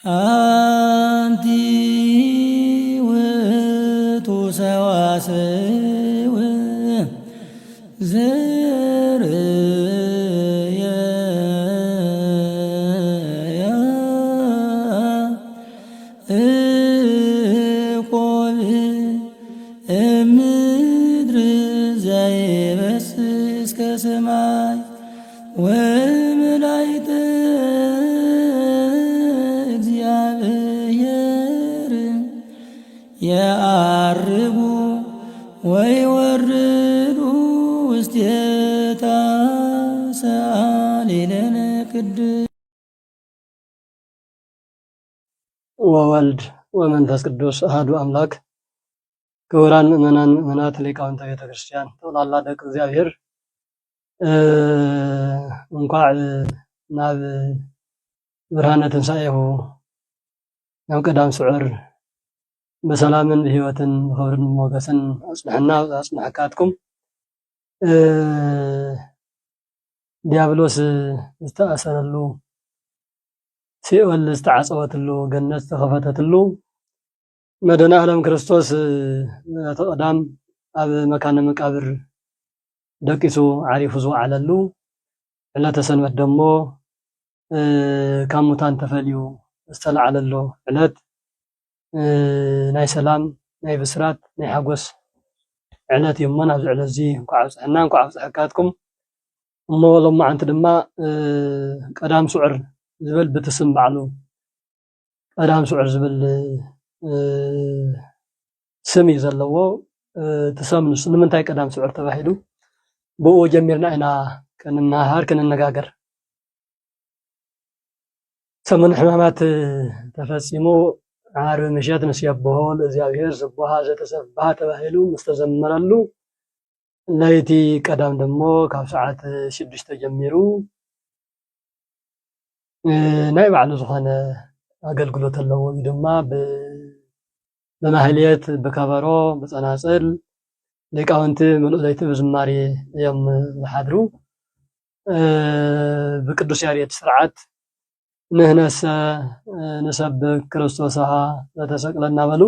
አንቲ ውእቱ ሰዋስው ዘርየ ያዕቆብ እምድር ዘይበስስ እስከ ሰማይ ወመላእክተ እግዚአብሔር የዐርጉ ወይወርዱ ውስቴታ ሰአሊ ለነ ቅድስት ወወልድ ወመንፈስ ቅዱስ አሐዱ አምላክ። ክቡራን ምእመናን ምእመናት ሊቃውንተ ቤተ ክርስቲያን ጠቅላላ ደቂ እግዚአብሔር እንኳዕ ናብ ብርሃነ ትንሣኤሁ ናብ ቀዳም ስዑር በሰላምን ብህይወትን ብኽብርን ሞገስን አጽንሐና አጽንሐካትኩም። ዲያብሎስ ዝተኣሰረሉ ሲኦል ዝተዓፀወትሉ ገነት ዝተኸፈተትሉ መድኃኔ ዓለም ክርስቶስ ተቐዳም ኣብ መካነ መቃብር ደቂሱ ዓሪፉ ዝወዓለሉ ዕለተ ሰንበት ደሞ ካብ ሙታን ተፈልዩ ዝተለዓለሉ ዕለት ናይ ሰላም ናይ ብስራት ናይ ሓጎስ ዕለት እዩ እሞ ናብዚ ዕለት እዚ እንኳዕ ኣብፅሐና እንኳዕ ኣብፅሐካትኩም። እሞ ሎማዓንቲ ድማ ቀዳም ስዑር ዝብል ብትስም ባዕሉ ቀዳም ስዑር ዝብል ስም እዩ ዘለዎ። ትሰም ንሱ ንምንታይ ቀዳም ስዑር ተባሂሉ ብኡ ጀሚርና ኢና ክንመሃር ክንነጋገር። ሰሙን ሕማማት ተፈፂሙ ዓርቢ ምሸት ንስየብሖ ለእግዚአብሔር ስቡሐ ዘተሰብሐ ተባሂሉ ምስ ተዘመረሉ ለይቲ ቀዳም ደሞ ካብ ሰዓት 6 ጀሚሩ ናይ ባዕሉ ዝኾነ ኣገልግሎት ኣለዎ። እዚ ድማ ብማህሌት ብከበሮ ብፀናፅል ሊቃውንቲ ምሉእ ለይቲ ብዝማሬ እዮም ዝሓድሩ። ብቅዱስ ያሬድ ስርዓት ንህነሰ ንሰብክ ክርስቶስሃ ዘተሰቅለ እናበሉ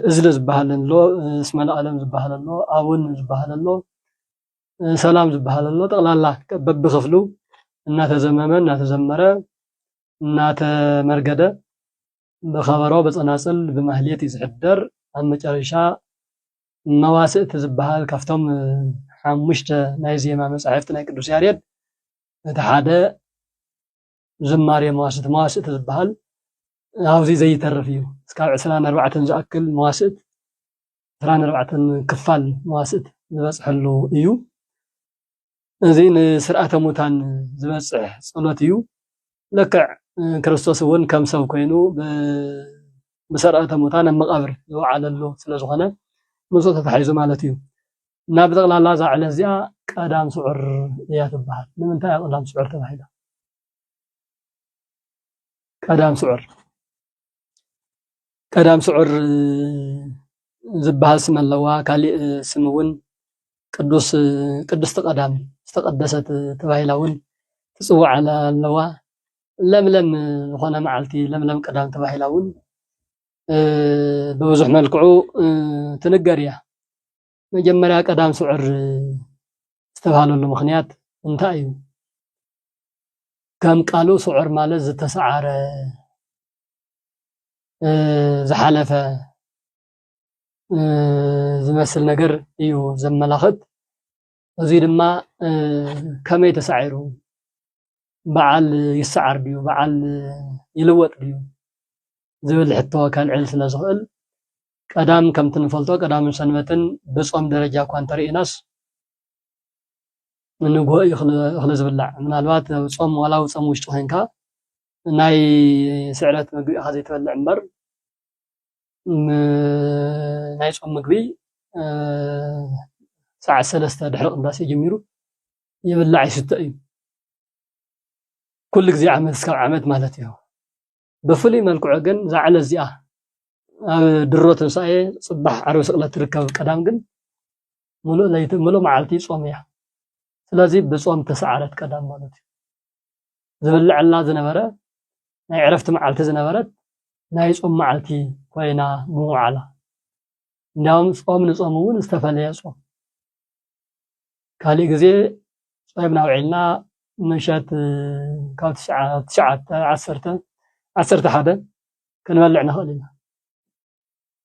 እዝሊ ዝበሃል ኣሎ፣ እስመ ለዓለም ዝበሃል ኣሎ፣ አቡን ዝበሃል ኣሎ፣ ሰላም ዝበሃል ኣሎ። ጠቕላላ በብክፍሉ እናተዘመመ እናተዘመረ እናተመርገደ ብኸበሮ ብፀናፅል ብማህሌት እዩ ዝሕደር። ኣብ መጨረሻ መዋስእቲ ዝበሃል ካብቶም 5 ናይ ዜማ መጻሕፍቲ ናይ ቅዱስ ያሬድ እቲ ሓደ ዝማሬ መዋስእቲ ዝበሃል ኣብዚ ዘይተርፍ እዩ። እስካብ 24 ዝኣክል መዋስእት 24 ክፋል መዋስእት ዝበፅሐሉ እዩ። እዚ ንስርዓተ ሙታን ዝበፅሕ ፀሎት እዩ። ልክዕ ክርስቶስ እውን ከም ሰብ ኮይኑ ብስርዓተ ሙታን ኣብ መቃብር ዝወዓለሉ ስለዝኾነ ምስኡ ተታሒዙ ማለት እዩ። እና ብጠቕላላ እዛ ዕለት እዚኣ ቀዳም ስዑር እያ ትበሃል። ንምንታይ እያ ቀዳም ስዑር ተባሂላ? ቀዳም ስዑር ዝበሃል ስም ኣለዋ። ካሊእ ስም እውን ቅድስቲ ቀዳም ዝተቀደሰት ተባሂላ እውን ትፅዋዕ ኣለዋ። ለምለም ዝኾነ መዓልቲ ለምለም ቀዳም ተባሂላ እውን ብብዙሕ መልክዑ ትንገር እያ። መጀመርያ ቀዳም ስዑር ዝተባሃለሉ ምክንያት እንታይ እዩ? ከም ቃሉ ስዑር ማለት ዝተሰዓረ ዝሓለፈ ዝመስል ነገር እዩ ዘመላኽት። እዚ ድማ ከመይ ተሳዒሩ በዓል ይሰዓር ድዩ በዓል ይልወጥ ድዩ ዝብል ሕቶ ከልዕል ስለ ዝኽእል ቀዳም ከምቲ ንፈልጦ ቀዳምን ሰንበትን ብፆም ደረጃ እኳ እንተሪእናስ ንግሆ እዩ እኽሊ ዝብላዕ። ምናልባት ፆም ዋላ ፆም ውሽጢ ኮንካ ናይ ስዕረት ምግቢ ኢኻ ዘይትበልዕ እምበር ናይ ፆም ምግቢ ሰዓት 3 ድሕሪ ቅዳሴ ጀሚሩ ይብላዕ ይስተ እዩ። ኩሉ ግዜ ዓመት እስካብ ዓመት ማለት እዩ። ብፍሉይ መልክዑ ግን እዛ ዕለት እዚኣ ኣብ ድሮ ትንሳኤ ፅባሕ ዓርቢ ስቕለት ትርከብ ቀዳም ግን ሙሉእ ለይቲ ሙሉእ መዓልቲ ፆም እያ። ስለዚ ብፆም ተሰዓረት ቀዳም ማለት እዩ። ዝብልዐላ ዝነበረ ናይ ዕረፍቲ መዓልቲ ዝነበረት ናይ ጾም መዓልቲ ኮይና ምውዓላ እንዳውም ጾም ንጾም እውን ዝተፈለየ ጾም ካልእ ግዜ ጾምና ውዒልና ምሸት ካብ 9 11 ክንበልዕ ንኽእል ኢና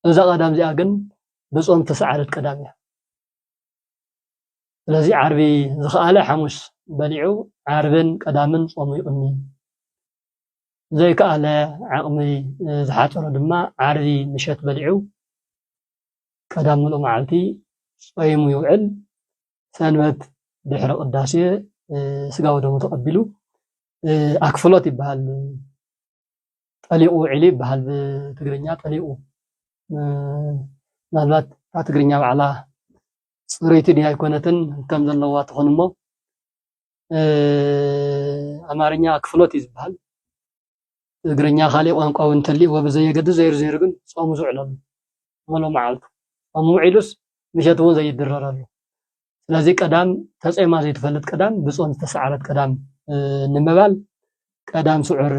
እዛ ቀዳም እዚኣ ግን ብጾም ተሰዓረት ቀዳም እያ ስለዚ ዓርቢ ዝኸኣለ ሓሙስ በሊዑ ዓርብን ቀዳምን ጾሙ ይቕኒ ዘይከኣለ ዓቕሚ ዝሓፀሮ ድማ ዓርቢ ምሸት በሊዑ ቀዳም ምሉእ መዓልቲ ጾይሙ ይውዕል ሰንበት ድሕሪ ቅዳሴ ስጋው ደሙ ተቐቢሉ ኣክፍሎት ይበሃል ጠሊቁ ውዒሉ ይበሃል ብትግርኛ ጠሊቁ ምናልባት ኣብ ትግርኛ ባዕላ ፅሩይቲ ድያ ኣይኮነትን ከም ዘለዋ ትኾን እሞ ኣማርኛ ኣክፍሎት እዩ ዝበሃል ትግርኛ ካሊእ ቋንቋ እውን እንተልይዎ ብዘየገድስ ዘይሩ ግን ጾሙ ዝውዕለሉ ምሉእ መዓልቱ ጾሙ ውዒሉስ ምሸት እውን ዘይድረረሉ ስለዚ ቀዳም ተፀይማ ዘይትፈልጥ ቀዳም ብጾም ዝተሰዓረት ቀዳም ንምባል ቀዳም ስዑር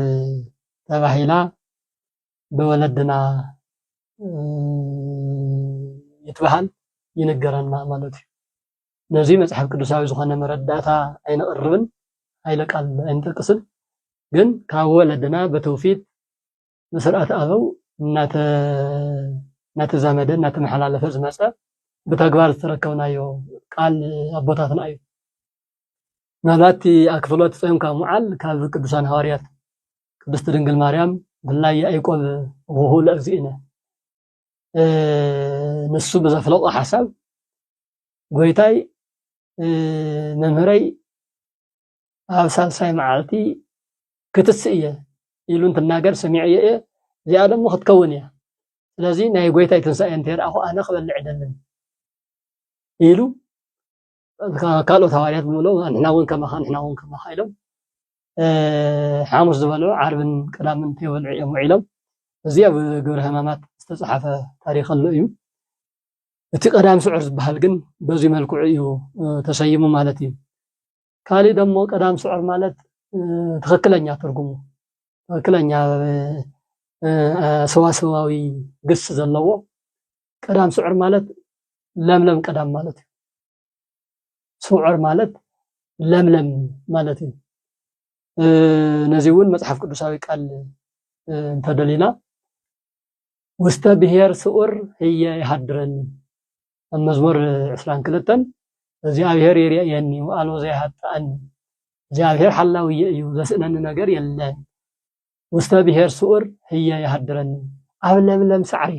ተባሂላ ብወለድና ይትበሃል ይንገረና ማለት እዩ ነዚ መጽሓፍ ቅዱሳዊ ዝኾነ መረዳእታ ኣይነቕርብን ሃይለ ቃል ኣይንጠቅስን ግን ካብ ወለድና በተውፊት ብስርዓት ኣበው እናተዛመደ እናተመሓላለፈ ዝመፀ ብተግባር ዝተረከብናዮ ቃል ኣቦታትና እዩ ምናልባት ኣክፍሎት ጾምካ ምዓል ካብ ቅዱሳን ሃዋርያት ቅድስቲ ድንግል ማርያም ብላይ ያዕቆብ ወሁቡ ለእግዚእነ ንሱ ብዘፍለቆ ሓሳብ ጎይታይ መምህረይ ኣብ ሳልሳይ መዓልቲ ክትስእ እየ ኢሉ እንትናገር ሰሚዐ እየ እዚኣ ደሞ ክትከውን እያ ስለዚ ናይ ጎይታይ ትንሳኤ እንተይረኣኹ ኣነ ክበልዕ ኣይደልን ኢሉ ካልኦት ሃዋርያት ብምሎ ንሕና እውን ከማኻ ኢሎም ሓሙስ ዝበልዑ ዓርብን ቀዳምን ተይበልዑ እዮም ውዒሎም እዚ ኣብ ግብረ ሕማማት ዝተፃሓፈ ታሪክ ኣሎ እዩ እቲ ቀዳም ስዑር ዝበሃል ግን በዚ መልክዑ እዩ ተሰይሙ ማለት እዩ ካልእ ደሞ ቀዳም ስዑር ማለት ትክክለኛ ትርጉሙ ትክክለኛ ሰዋሰዋዊ ግስ ዘለዎ ቀዳም ስዑር ማለት ለምለም ቀዳም ማለት እዩ ስዑር ማለት ለምለም ማለት እዩ ነዚ እውን መጽሐፍ ቅዱሳዊ ቃል እንተደሊና ውስተ ብሔር ስዑር ህየ ይሃድረኒ ኣብ መዝሙር 22 እግዚአብሔር የርአየኒ ወአልቦ ዘይሃጣኒ እግዚአብሔር ሓላውየ እዩ ዘስእነኒ ነገር የለን ውስተ ብሔር ስዑር ህየ ይሃድረኒ ኣብ ለምለም ሳዕሪ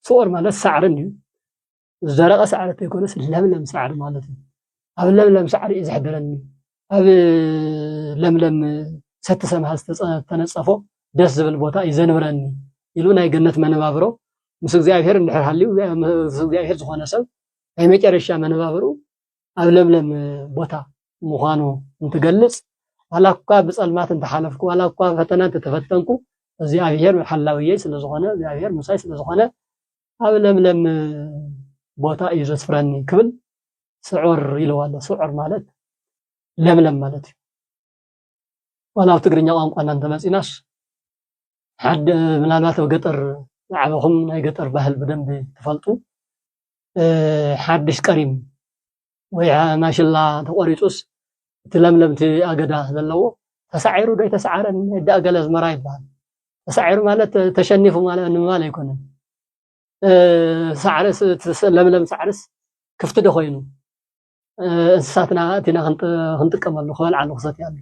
ስዑር ማለት ሳዕርን እዩ ዘረቐ ሳዕሪ ኣይኮነስ ለምለም ሳዕሪ ማለት እዩ ኣብ ለምለም ሳዕሪ እዩ ዝሕድረኒ ኣብ ለምለም ሰቲ ሰማይ ዝተነፀፎ ደስ ዝብል ቦታ እዩ ዘንብረኒ ኢሉ ናይ ገነት መነባብሮ ምስ እግዚአብሔር እንድሕር ሃልዩ ምስ እግዚአብሔር ዝኾነ ሰብ ናይ መጨረሻ መነባብሩ ኣብ ለምለም ቦታ ምዃኑ እንትገልጽ ዋላ እኳ ብፀልማት እንተሓለፍኩ ዋላ እኳ ፈተና እንተተፈተንኩ እግዚአብሔር ሓላውየ ስለ ዝኾነ እግዚአብሔር ሙሳይ ስለ ዝኾነ ኣብ ለምለም ቦታ እዩ ዘስፍረኒ ክብል ስዑር ኢልዎ ኣሎ ስዑር ማለት ለምለም ማለት እዩ ዋላ ኣብ ትግርኛ ቋንቋና እንተመፂናስ ሓደ ምናልባት ኣብ ገጠር ዝዓበኹም ናይ ገጠር ባህል በደንብ ትፈልጡ ሓድሽ ቀሪም ወይ ማሽላ ተቆሪፁስ እቲ ለምለምቲ ኣገዳ ዘለዎ ተሳዒሩ ዶ ተሰዓረን ዳገለ ዝመራ ይባሃል ተሳዒሩ ማለት ተሸኒፉ ማለት ንምባል ኣይኮነን ሳዕርስ ለምለም ሳዕርስ ክፍቲ ዶ ኮይኑ እንስሳትና እቲና ክንጥቀመሉ ክበልዓሉ ክሰትያሉ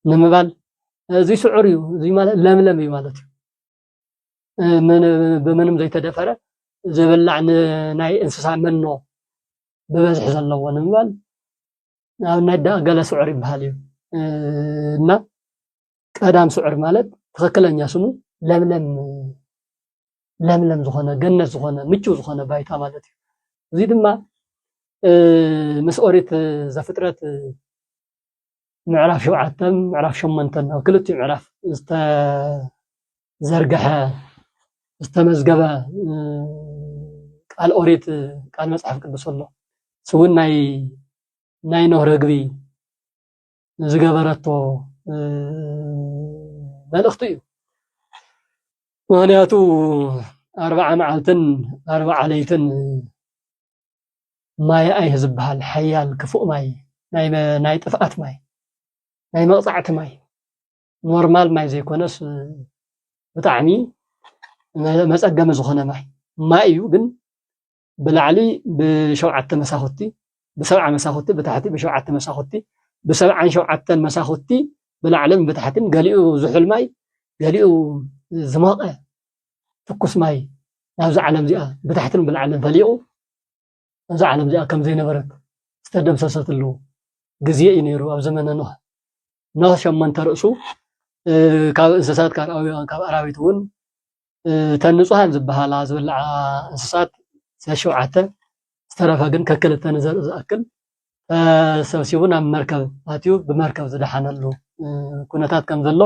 ንምባል እዚ ስዑር እዩ እዚ ማለት ለምለም እዩ ማለት እዩ ብምንም ዘይተደፈረ ዝብላዕ ናይ እንስሳ መኖ ብበዝሒ ዘለዎ ንምባል ኣብ ናይ ገለ ስዑር ይበሃል እዩ እና ቀዳም ስዑር ማለት ትክክለኛ ስሙ ለምለም ዝኾነ ገነት ዝኾነ ምቹው ዝኾነ ባይታ ማለት እዩ እዚ ድማ ምስ ኦሪት ዘፍጥረት ምዕራፍ 7 ምዕራፍ 8 ኣብ ክልቲኡ ምዕራፍ ዝተዘርገሐ ዝተመዝገበ ቃል ኦሪት ቃል መጽሐፍ ቅዱስ ኣሎ ስውን ናይ ኖህ ርግቢ ዝገበረቶ መልእኽቲ እዩ ምክንያቱ 40 መዓልትን 40 ለይትን ማይ ኣይህ ዝበሃል ሓያል ክፉእ ማይ ናይ ጥፍኣት ማይ ናይ መቕፃዕቲ ማይ ኖርማል ማይ ዘይኮነስ ብጣዕሚ መፀገሚ ዝኾነ ማይ እዩ ግን ብላዕሊ ብ7 መሳኹቲ ብ7 መሳኹቲ ብታሕቲ ብ7 መሳኹቲ ብ77 መሳኹቲ ብላዕልን ብታሕትን ገሊኡ ዝሑል ማይ ገሊኡ ዝሞቐ ትኩስ ማይ ናብዚ ዓለም እዚኣ ብታሕትን ብላዕልን ፈሊቑ እዛ ዓለም እዚኣ ከም ዘይነበረት ዝተደምሰሰትሉ ግዜ እዩ ነይሩ ኣብ ዘመነ ኖህ ሸሞንተ ርእሱ ካብ እንስሳት ካብ ኣራዊት እውን ተን ንጹሃን ዝበሃላ ዝብልዓ እንስሳት 7 ዝተረፈ ግን ከክልተ ንዘርኢ ዝኣክል ሰብሲቡ ናብ መርከብ ኣትዩ ብመርከብ ዝደሓነሉ ኩነታት ከም ዘሎ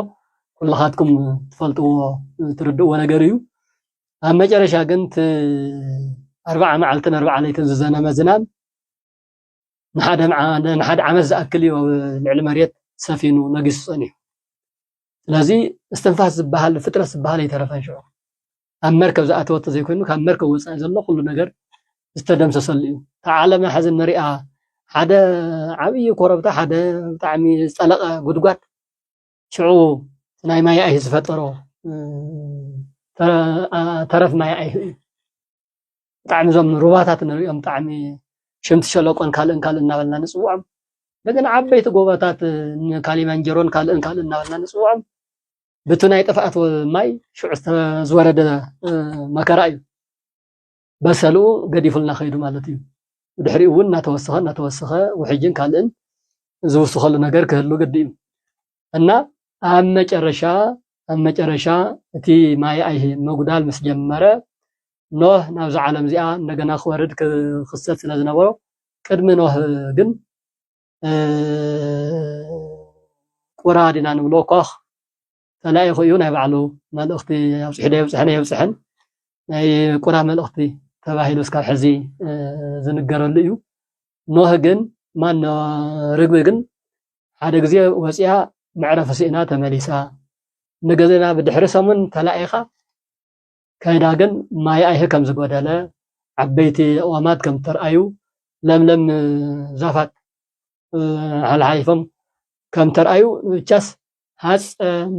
ኩላኻትኩም ትፈልጥዎ ትርድእዎ ነገር እዩ ኣብ መጨረሻ ግን 40 መዓልትን 40 ለይትን ዝዘነመ ዝናብ ንሓደ ዓመት ዝኣክል እዩ ኣብ ልዕሊ መሬት ሰፊኑ ነጊሱ ፀኒሑ ስለዚ እስትንፋስ ዝበሃል ፍጥረት ዝበሃል ኣይተረፈን ሽዑ ኣብ መርከብ ዝኣተወቶ ዘይኮይኑ ካብ መርከብ ወፃኢ ዘሎ ኩሉ ነገር ዝተደምሰሰሉ እዩ ተዓለመ ሕዚ ንሪኣ ሓደ ዓብይ ኮረብታ ሓደ ብጣዕሚ ዝጠለቐ ጉድጓድ ሽዑ ናይ ማይ ኣይህ ዝፈጠሮ ተረፍ ማይ ኣይህ እዩ ብጣዕሚ እዞም ሩባታት ንሪኦም ብጣዕሚ ሽምቲ ሸለቆን ካልእን እናበልና ንፅውዖም እንደገና ዓበይቲ ጎቦታት ካሊማንጀሮን ካልእን እናበልና ንፅውዖም በቲ ናይ ጥፍኣት ማይ ሽዑ ዝወረደ መከራ እዩ በሰልኡ ገዲፉልና ኸይዱ ማለት እዩ ድሕሪኡ እውን እናተወሰኸ ውሕጅን ካልእን ዝውስኸሉ ነገር ክህሉ ግዲ እዩ እና ኣብ መጨረሻ እቲ ማይ ኣይህ መጉዳል ምስ ጀመረ ኖህ ናብዚ ዓለም እዚኣ እንደገና ክወርድ ክኽሰት ስለ ዝነበሮ ቅድሚ ኖህ ግን ቁራ ዲና ንብሎ ኮኽ ተላኢኹ እዩ ናይ ባዕሉ መልእኽቲ የብፅሕን ናይ ቁራ መልእኽቲ ተባሂሉ እስካብ ሕዚ ዝንገረሉ እዩ ኖህ ግን ርግቢ ግን ሓደ ግዜ ወፂያ መዕረፊ ስእና ተመሊሳ ንገዘና ብድሕሪ ሰሙን ተላኢኻ ከይዳ ግን ማይ ኣይህ ከም ዝጎደለ ዓበይቲ ኣእዋማት ከም ተርኣዩ ለምለም ዛፋት ሓልሓሊፎም ከም ተርኣዩ ብቻስ ሃፀ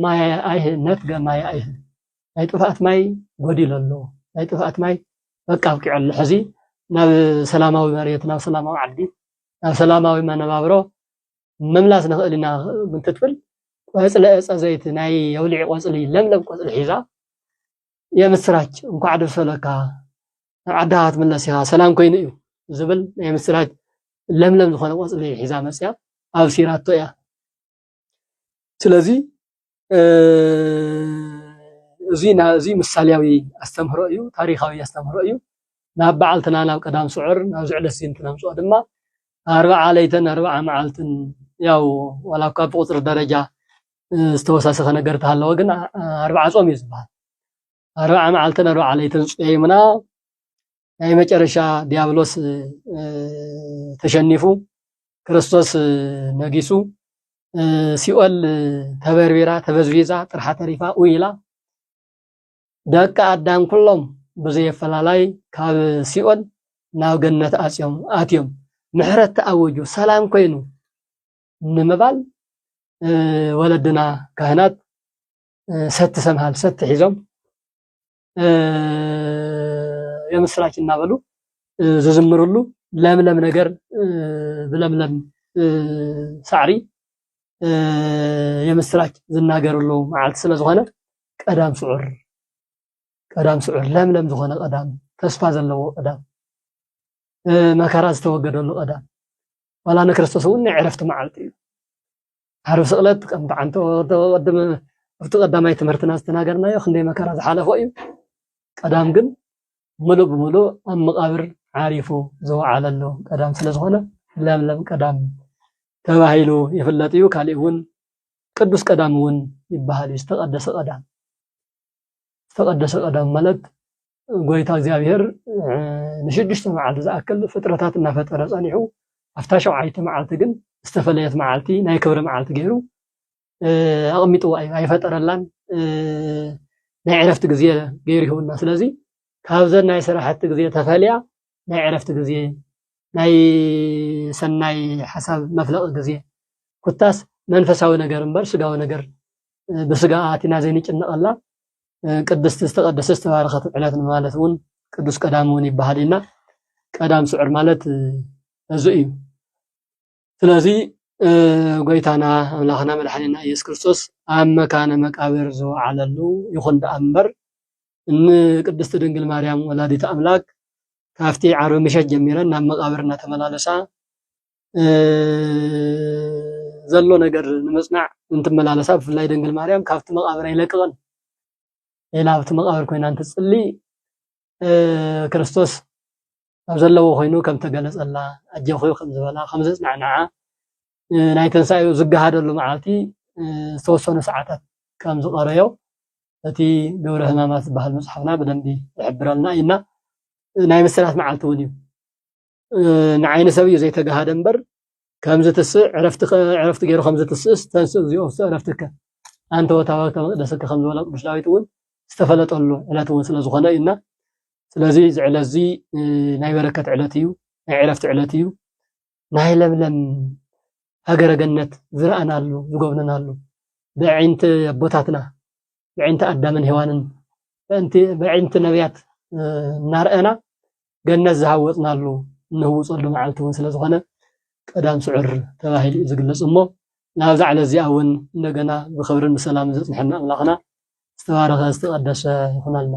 ማይ ኣይህ ነትገ ማይ ኣይህ ናይ ጥፍኣት ማይ ጎዲሉ ኣሎ ናይ ጥፍኣት ማይ በቃ ኣብቂዑ ሕዚ ናብ ሰላማዊ መሬት ናብ ሰላማዊ ዓዲ ናብ ሰላማዊ መነባብሮ ምምላስ ንኽእል ኢና እንትትብል ቆፅሊ ዕፀ ዘይቲ ናይ የውሊዕ ቆፅሊ ለምለም ቆፅሊ ሒዛ የምስራች እንኳዕ ደስ በለካ ናብ ዓድኻ ክትምለስ ኢኻ ሰላም ኮይኑ እዩ ዝብል ናይ ምስራች ለምለም ዝኾነ ቆፅሊ ሒዛ መፅያ ኣብሲራቶ እያ ስለዚ እዚ ምሳልያዊ ኣስተምህሮ እዩ ታሪኻዊ ኣስተምህሮ እዩ ናብ በዓልትና ናብ ቀዳም ስዑር ናብ ዝዕለት እንትነምፅኦ ድማ 40 ለይትን 40 መዓልትን ያው ዋላ እኳ ብቁፅሪ ደረጃ ዝተወሳሰኸ ነገር ተሃለወ ግን 40 ጾም እዩ ዝበሃል 40 መዓልትን 40 ለይትን ጾይምና ናይ መጨረሻ ዲያብሎስ ተሸኒፉ ክርስቶስ ነጊሱ ሲኦል ተበርቢራ ተበዝቢዛ ጥርሓ ተሪፋ ውይላ ደቂ ኣዳም ኩሎም ብዘየፈላላይ ካብ ሲኦል ናብ ገነት ኣትዮም ምሕረት ተኣወጁ ሰላም ኮይኑ ንምባል ወለድና ካህናት ሰቲ ሰምሃል ሰቲ ሒዞም የምስራች እናበሉ ዝዝምሩሉ ለምለም ነገር ብለምለም ሳዕሪ የምስራች ዝናገሩሉ መዓልቲ ስለ ዝኾነ ቀዳም ስዑር ለምለም ዝኾነ ቀዳም ተስፋ ዘለዎ ቀዳም መከራ ዝተወገደሉ ቀዳም ዋላ ንክርስቶስ እውን ናይ ዕረፍቲ መዓልቲ እዩ ዓርብ ስቕለት ከምቲ ዓንቶ ኣብቲ ቀዳማይ ትምህርትና ዝተናገርናዮ ክንደይ መከራ ዝሓለፈ እዩ ቀዳም ግን ሙሉእ ብሙሉእ ኣብ መቃብር ዓሪፉ ዝወዓለሉ ቀዳም ስለ ዝኾነ ለምለም ቀዳም ተባሂሉ ይፍለጥ እዩ ካሊእ እውን ቅዱስ ቀዳም እውን ይበሃል እዩ ዝተቀደሰ ቀዳም ማለት ጎይታ እግዚአብሔር ንሽዱሽተ መዓልቲ ዝኣክል ፍጥረታት እናፈጠረ ፀኒሑ ኣፍታ 7ይ መዓልቲ ግን ዝተፈለየት መዓልቲ ናይ ክብሪ መዓልቲ ገይሩ ኣቕሚጡ ኣይፈጠረላን ናይ ዕረፍቲ ግዜ ገይሩ ይሁንና ስለዚ ካብዘን ናይ ስራሕቲ ግዜ ተፈልያ ናይ ዕረፍቲ ግዜ ናይ ሰናይ ሓሳብ መፍለቂ ግዜ ኩታስ መንፈሳዊ ነገር እምበር ስጋዊ ነገር ብስጋ ኣቲና ዘይንጭነቐላ ቅድስቲ ዝተቀደሰት ዝተባረኸት ዕለት ማለት እውን ቅዱስ ቀዳም እውን ይበሃል ኢና ቀዳም ስዑር ማለት እዚ እዩ ስለዚ ጎይታና ኣምላኽና መድሓኒና ኢየሱስ ክርስቶስ ኣብ መካነ መቃብር ዝወዓለሉ ይኹን ደኣ እምበር ንቅድስቲ ድንግል ማርያም ወላዲተ ኣምላክ ካብቲ ዓርቢ ምሸት ጀሚረን ናብ መቃብር እናተመላለሳ ዘሎ ነገር ንምጽናዕ እንትመላለሳ ብፍላይ ድንግል ማርያም ካብቲ መቃብር ኣይለቅቐን ኢላ ኣብቲ መቃብር ኮይና እንትጽሊ ክርስቶስ ኣብ ዘለዎ ኮይኑ ከም ተገለጸላ ኣጀኺ ከም ዝበላ ከም ዘጽናዕናዓ ናይ ትንሳኤኡ ዝገሃደሉ መዓልቲ ዝተወሰኑ ሰዓታት ከም ዝቐረዮ እቲ ግብረ ሕማማት ዝበሃል መፅሓፍና ብደንቢ ይሕብረልና ኢና ናይ ምስራት መዓልቲ እውን እዩ ንዓይኒ ሰብ እዩ ዘይተገሃደ እምበር ከምዚ ትስዕ ዕረፍቲ ገይሩ ከምዚ ትስእስ ተንስእ እግዚኦ ዕረፍትከ ኣንተ ወታወተ መቅደስከ ከም ዝበለ ቅዱስ ዳዊት እውን ዝተፈለጠሉ ዕለት እውን ስለ ዝኾነ ኢና ስለዚ እዚ ዕለት እዚ ናይ በረከት ዕለት እዩ ናይ ዕረፍቲ ዕለት እዩ ናይ ለምለም ሃገረ ገነት ዝረአናሉ ዝጎብነናሉ ብዒንቲ ኣቦታትና ብዒንቲ ኣዳምን ሔዋንን ብዒንቲ ነቢያት እናርአና ገነት ዝሃወፅናሉ እንህውፀሉ መዓልቲ እውን ስለ ዝኾነ ቀዳም ስዑር ተባሂሉ እዩ ዝግለፅ እሞ ናብዛ ዕለት እዚኣ እውን እንደገና ብክብርን ብሰላምን ዘፅንሐና ኣምላኽና ዝተባረኸ ዝተቀደሰ ይኹናልና